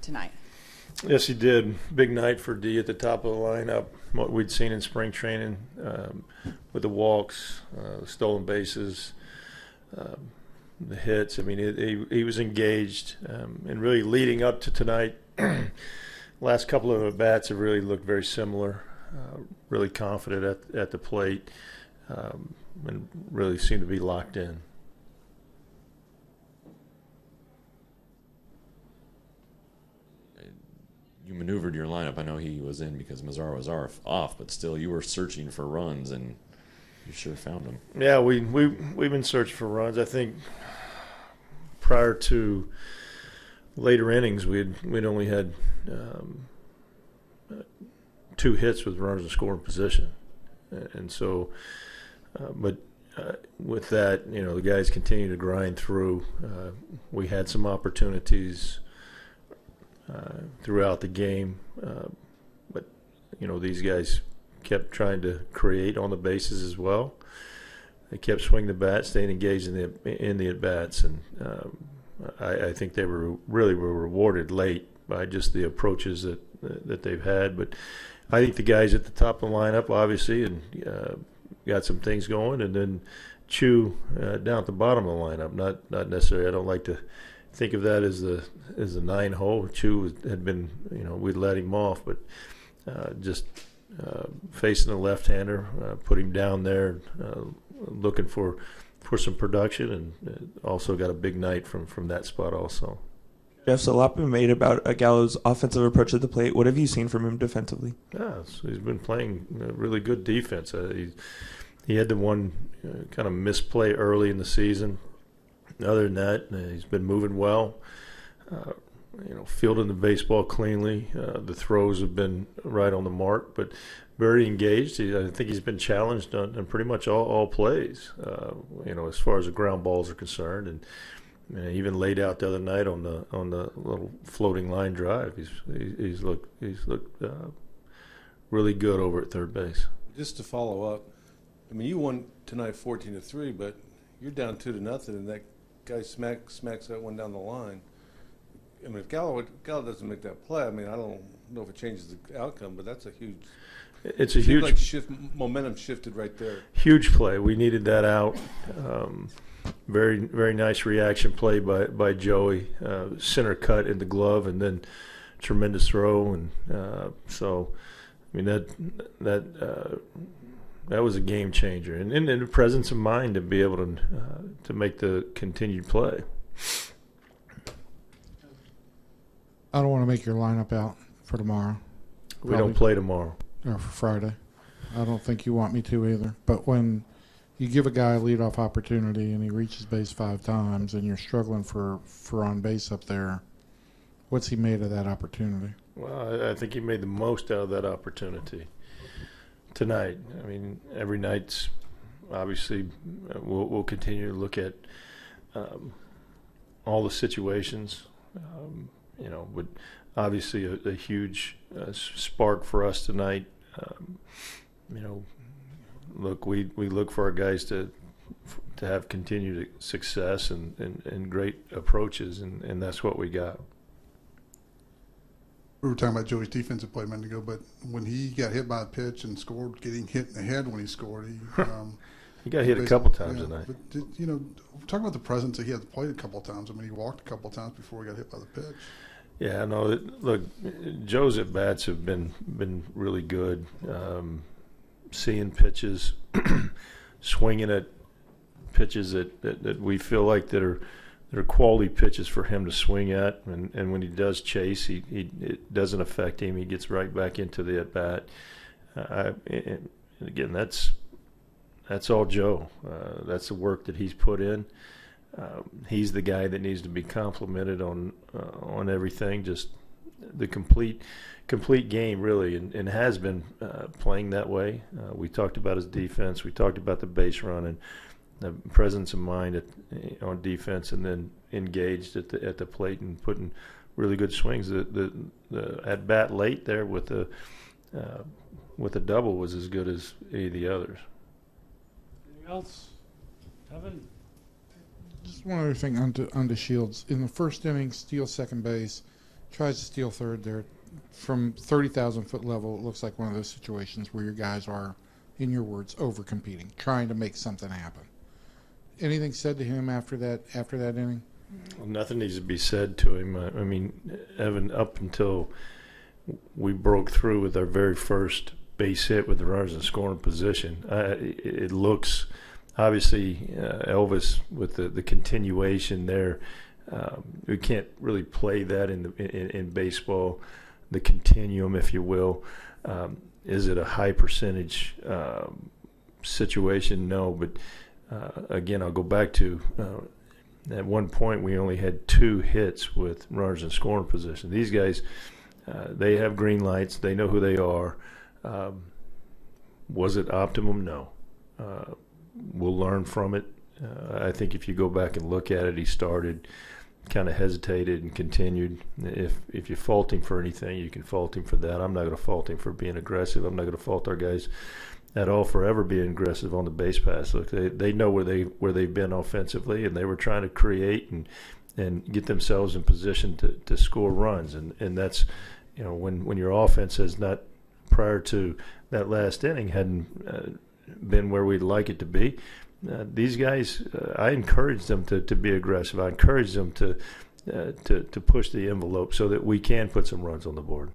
tonight. Yes, he did. Big night for D at the top of the lineup. What we'd seen in spring training with the walks, stolen bases, the hits. I mean, he was engaged. And really leading up to tonight, last couple of at-bats have really looked very similar, really confident at the plate, and really seemed to be locked in. You maneuvered your lineup. I know he was in because Mazzaro was off, but still you were searching for runs, and you sure found them. Yeah, we've been searching for runs. I think prior to later innings, we'd only had 2 hits with runners in scoring position, and so, with that, you know, the guys continue to grind through. We had some opportunities throughout the game, but you know, these guys kept trying to create on the bases as well. They kept swinging the bat, staying engaged in the at bats, and I think they were rewarded late by just the approaches that they've had. But I think the guys at the top of the lineup, obviously, and got some things going, and then Chu down at the bottom of the lineup. Not necessarily. I don't like to think of that as the 9-hole. Chu had been, you know, we'd let him off, but just facing the left-hander, put him down there, looking for some production, and also got a big night from that spot also. Jeff, so a lot been made about Gallo's offensive approach at the plate. What have you seen from him defensively? Yeah, so he's been playing really good defense. He had the one kind of misplay early in the season. Other than that, he's been moving well, you know, fielding the baseball cleanly. The throws have been right on the mark, but very engaged. I think he's been challenged on pretty much all plays, you know, as far as the ground balls are concerned. And even laid out the other night on the little floating line drive. He's looked really good over at third base. Just to follow up, I mean, you won tonight 14-3, but you're down 2-0, and that guy smacks that one down the line. I mean, if Gallo doesn't make that play, I mean, I don't know if it changes the outcome, but that's a huge. It's a huge momentum shifted right there. Huge play. We needed that out. Very, very nice reaction play by Joey. Center cut in the glove, and then tremendous throw. And so, I mean, that was a game changer. And the presence of mind to be able to make the continued play. I don't want to make your lineup out for tomorrow. We don't play tomorrow. Or for Friday. I don't think you want me to either. But when you give a guy a leadoff opportunity and he reaches base 5 times and you're struggling for on base up there, what's he made of that opportunity? Well, I think he made the most out of that opportunity tonight. I mean, every night's obviously we'll continue to look at all the situations. You know, but obviously a huge spark for us tonight. You know, look, we look for our guys to have continued success and great approaches, and that's what we got. We were talking about Joey's defensive play a minute ago, but when he got hit by a pitch and scored, getting hit in the head when he scored, he got hit a couple times tonight. But you know, talk about the presence that he had played a couple of times. I mean, he walked a couple of times before he got hit by the pitch. Yeah, no. Look, Joe's at bats have been really good. Seeing pitches, swinging at pitches that we feel like that are quality pitches for him to swing at, and when he does chase, it doesn't affect him. He gets right back into the at bat. And again, that's all Joe. That's the work that he's put in. He's the guy that needs to be complimented on everything. Just the complete game, really, and has been playing that way. We talked about his defense. We talked about the base run and the presence of mind on defense, and then engaged at the plate and putting really good swings. The at bat late there with a double was as good as any of the others. Anything else, Kevin? Just one other thing on DeShields. In the first inning, steals second base, Tries to steal third there. From 30,000 foot level, it looks like one of those situations where your guys are, in your words, over competing, trying to make something happen. Anything said to him after that inning? Well, nothing needs to be said to him. I mean, Evan, up until we broke through with our very first base hit with the runners in scoring position, it looks obviously Elvis with the continuation there. We can't really play that in baseball, the continuum, if you will. Is it a high percentage situation? No, but again, I'll go back to at one point we only had 2 hits with runners in scoring position. These guys, they have green lights. They know who they are. Was it optimum? No. We'll learn from it. I think if you go back and look at it, he started, kind of hesitated and continued. If you fault him for anything, you can fault him for that. I'm not going to fault him for being aggressive. I'm not going to fault our guys at all for ever being aggressive on the base pass. Look, they know where they've been offensively, and they were trying to create and get themselves in position to score runs. And that's, when your offense has not, prior to that last inning, hadn't been where we'd like it to be. These guys, I encourage them to be aggressive. I encourage them to push the envelope so that we can put some runs on the board.